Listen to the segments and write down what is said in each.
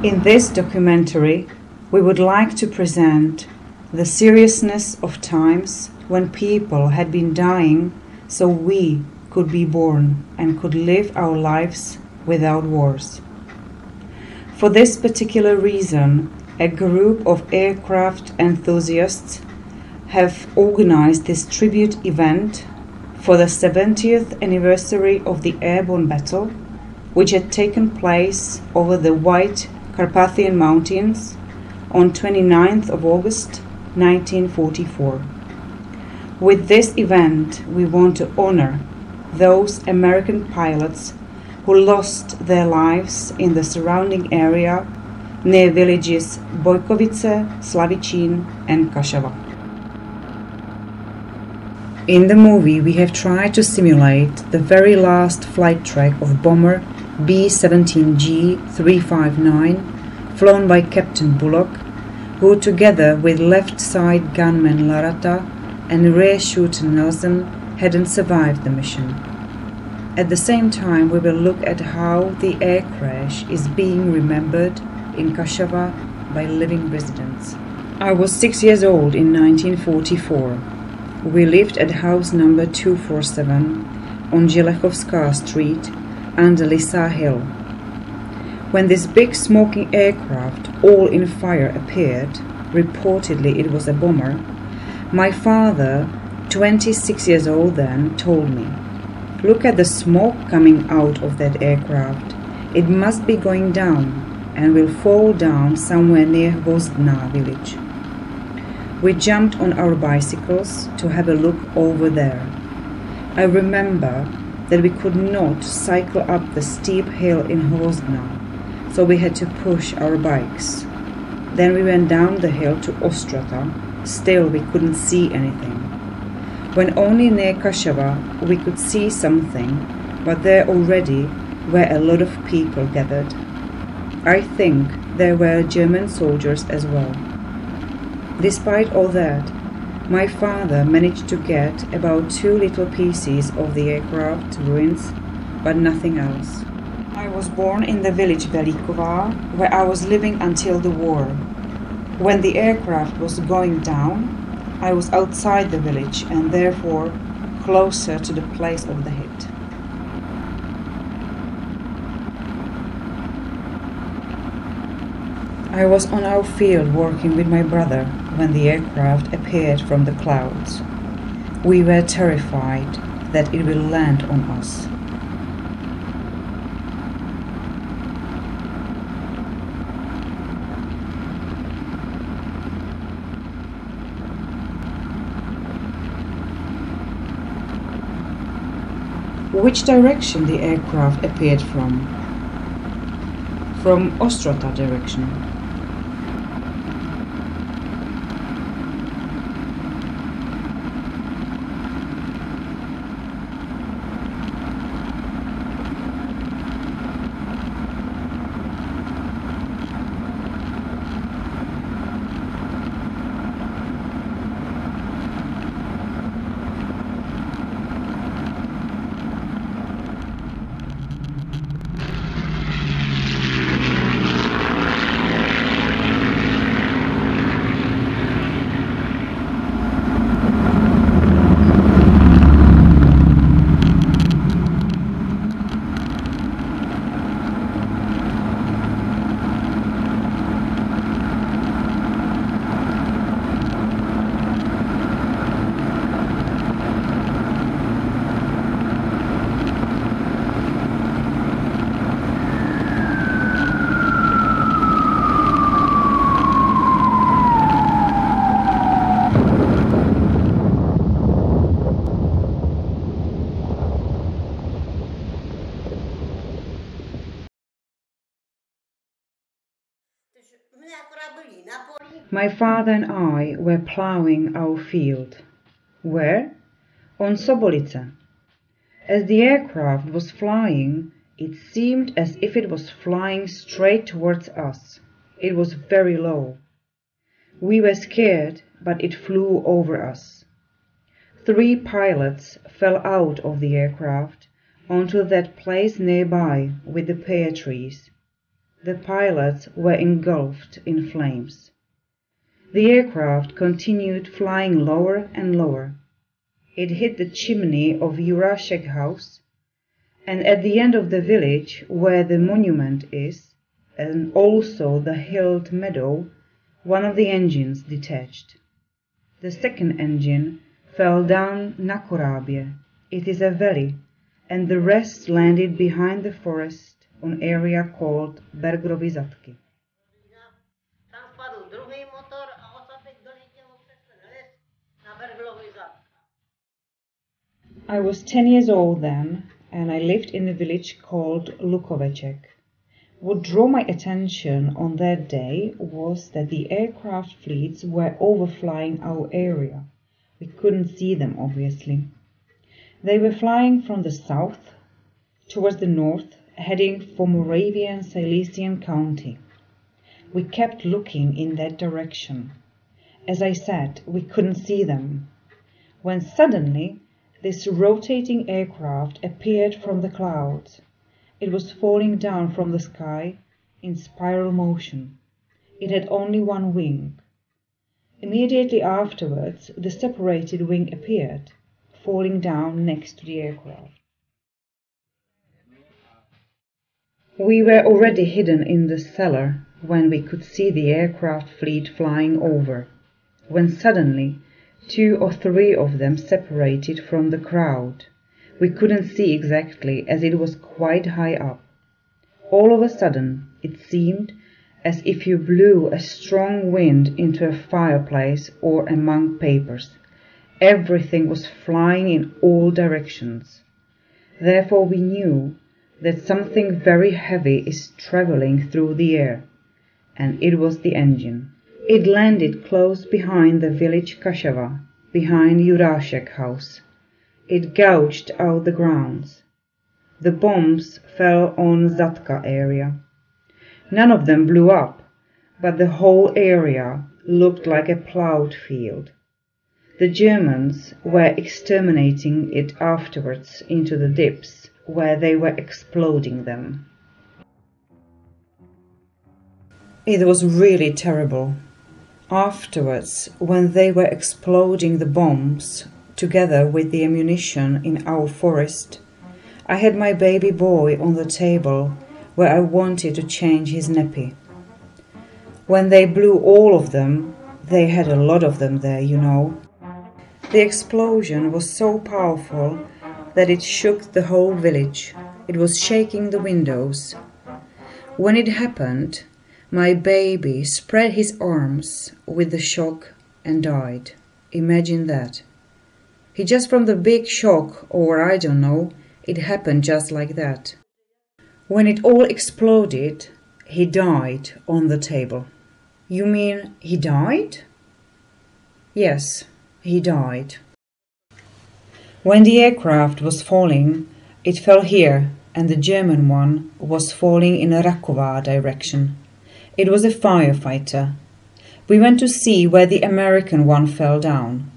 In this documentary, we would like to present the seriousness of times when people had been dying so we could be born and could live our lives without wars. For this particular reason, a group of aircraft enthusiasts have organized this tribute event for the 70th anniversary of the airborne battle, which had taken place over the White Carpathian Mountains on 29th of August 1944. With this event, we want to honor those American pilots who lost their lives in the surrounding area near villages Bojkovice, Slavicin and Kašava. In the movie, we have tried to simulate the very last flight track of bomber B17G 359 flown by Captain Bullock, who together with left side gunman Larata and rear shooter Nelson hadn't survived the mission. At the same time, we will look at how the air crash is being remembered in Kašava by living residents. I was 6 years old in 1944. We lived at house number 247 on Želechovská Street under Lisa Hill. When this big smoking aircraft, all in fire, appeared, reportedly it was a bomber, my father, 26 years old then, told me, "Look at the smoke coming out of that aircraft. It must be going down and will fall down somewhere near Hvozdná village." We jumped on our bicycles to have a look over there. I remember that we could not cycle up the steep hill in Hvozdná, so we had to push our bikes. Then we went down the hill to Ostrata. Still we couldn't see anything. When only near Kašava we could see something, but there already were a lot of people gathered. I think there were German soldiers as well. Despite all that, my father managed to get about 2 little pieces of the aircraft ruins, but nothing else. I was born in the village Velíková, where I was living until the war. When the aircraft was going down, I was outside the village and therefore closer to the place of the hit. I was on our field working with my brother when the aircraft appeared from the clouds. We were terrified that it will land on us. Which direction the aircraft appeared from? From Ostrata direction. My father and I were ploughing our field. Where? On Sobolice. As the aircraft was flying, It seemed as if it was flying straight towards us. It was very low. We were scared, but it flew over us. 3 pilots fell out of the aircraft onto that place nearby with the pear trees. The pilots were engulfed in flames. The aircraft continued flying lower and lower. It hit the chimney of Jurashek house, and at the end of the village where the monument is, and also the hilled meadow, one of the engines detached. The second engine fell down Nakorabie. It is a valley, and the rest landed behind the forest on an area called Bergrovy Zadky. I was 10 years old then, and I lived in a village called Lukoveček. What drew my attention on that day was that the aircraft fleets were overflying our area. We couldn't see them, obviously. They were flying from the south towards the north, heading for Moravian Silesian County. We kept looking in that direction. As I said, we couldn't see them, when suddenly this rotating aircraft appeared from the clouds. It was falling down from the sky in spiral motion. It had only one wing. Immediately afterwards, the separated wing appeared, falling down next to the aircraft. We were already hidden in the cellar when we could see the aircraft fleet flying over, when suddenly 2 or 3 of them separated from the crowd. We couldn't see exactly, as it was quite high up. All of a sudden, it seemed as if you blew a strong wind into a fireplace or among papers. Everything was flying in all directions. Therefore we knew that something very heavy is traveling through the air, and it was the engine. It landed close behind the village Kashava, behind Jurashek house. It gouged out the grounds. The bombs fell on Zadka area. None of them blew up, but the whole area looked like a plowed field. The Germans were exterminating it afterwards into the dips, where they were exploding them. It was really terrible. Afterwards, when they were exploding the bombs, together with the ammunition in our forest, I had my baby boy on the table where I wanted to change his nappy. When they blew all of them, they had a lot of them there, you know. The explosion was so powerful that it shook the whole village. It was shaking the windows. When it happened, my baby spread his arms with the shock and died. Imagine that. He just from the big shock, or I don't know, it happened just like that. When it all exploded, he died on the table. You mean he died? Yes, he died. When the aircraft was falling, it fell here, and the German one was falling in a Rakova direction. It was a firefighter. We went to see where the American one fell down.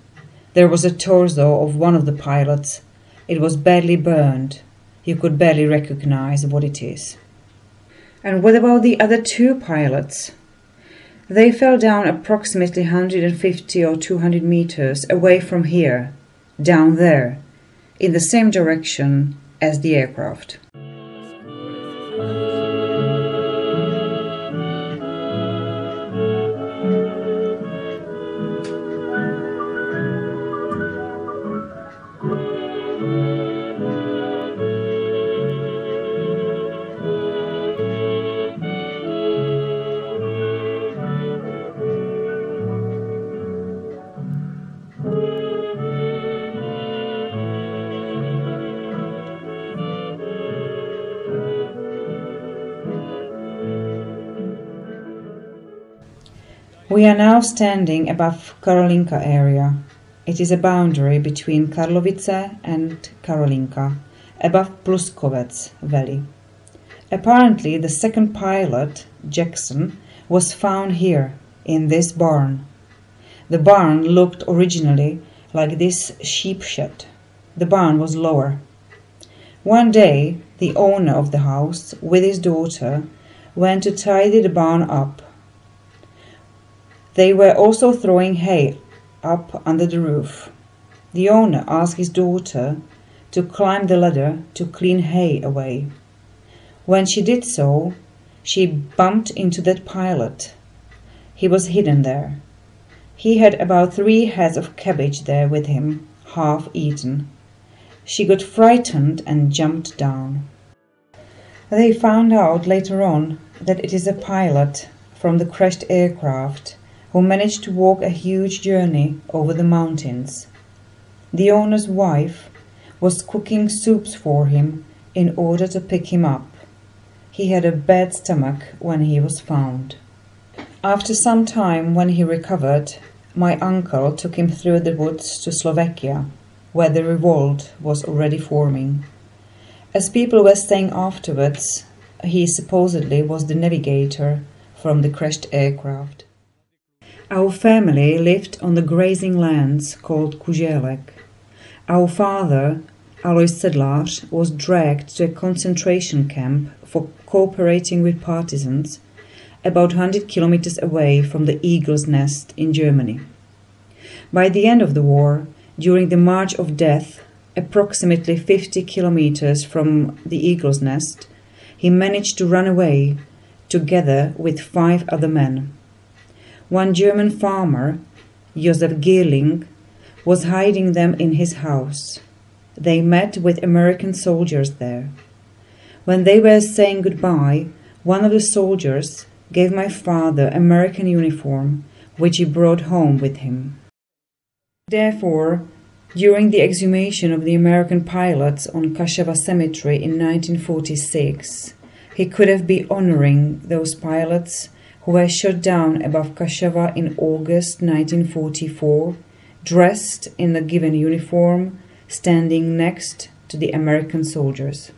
There was a torso of one of the pilots. It was badly burned. You could barely recognize what it is. And what about the other 2 pilots? They fell down approximately 150 or 200 meters away from here, down there, in the same direction as the aircraft. We are now standing above Karolinka area. It is a boundary between Karlovice and Karolinka, above Pluskovec valley. Apparently, the second pilot, Jackson, was found here, in this barn. The barn looked originally like this sheep shed. The barn was lower. One day, the owner of the house, with his daughter, went to tidy the barn up. They were also throwing hay up under the roof. The owner asked his daughter to climb the ladder to clean hay away. When she did so, she bumped into that pilot. He was hidden there. He had about 3 heads of cabbage there with him, half eaten. She got frightened and jumped down. They found out later on that it is a pilot from the crashed aircraft who managed to walk a huge journey over the mountains. The owner's wife was cooking soups for him in order to pick him up. He had a bad stomach when he was found. After some time, when he recovered, my uncle took him through the woods to Slovakia, where the revolt was already forming. As people were saying afterwards, he supposedly was the navigator from the crashed aircraft. Our family lived on the grazing lands called Kuželek. Our father, Alois Sedlář, was dragged to a concentration camp for cooperating with partisans about 100 kilometers away from the Eagle's Nest in Germany. By the end of the war, during the March of Death, approximately 50 kilometers from the Eagle's Nest, he managed to run away together with 5 other men. One German farmer, Josef Gerling, was hiding them in his house. They met with American soldiers there. When they were saying goodbye, one of the soldiers gave my father an American uniform, which he brought home with him. Therefore, during the exhumation of the American pilots on Kashava Cemetery in 1946, he could have been honoring those pilots who were shot down above Kashava in August 1944, dressed in the given uniform, standing next to the American soldiers.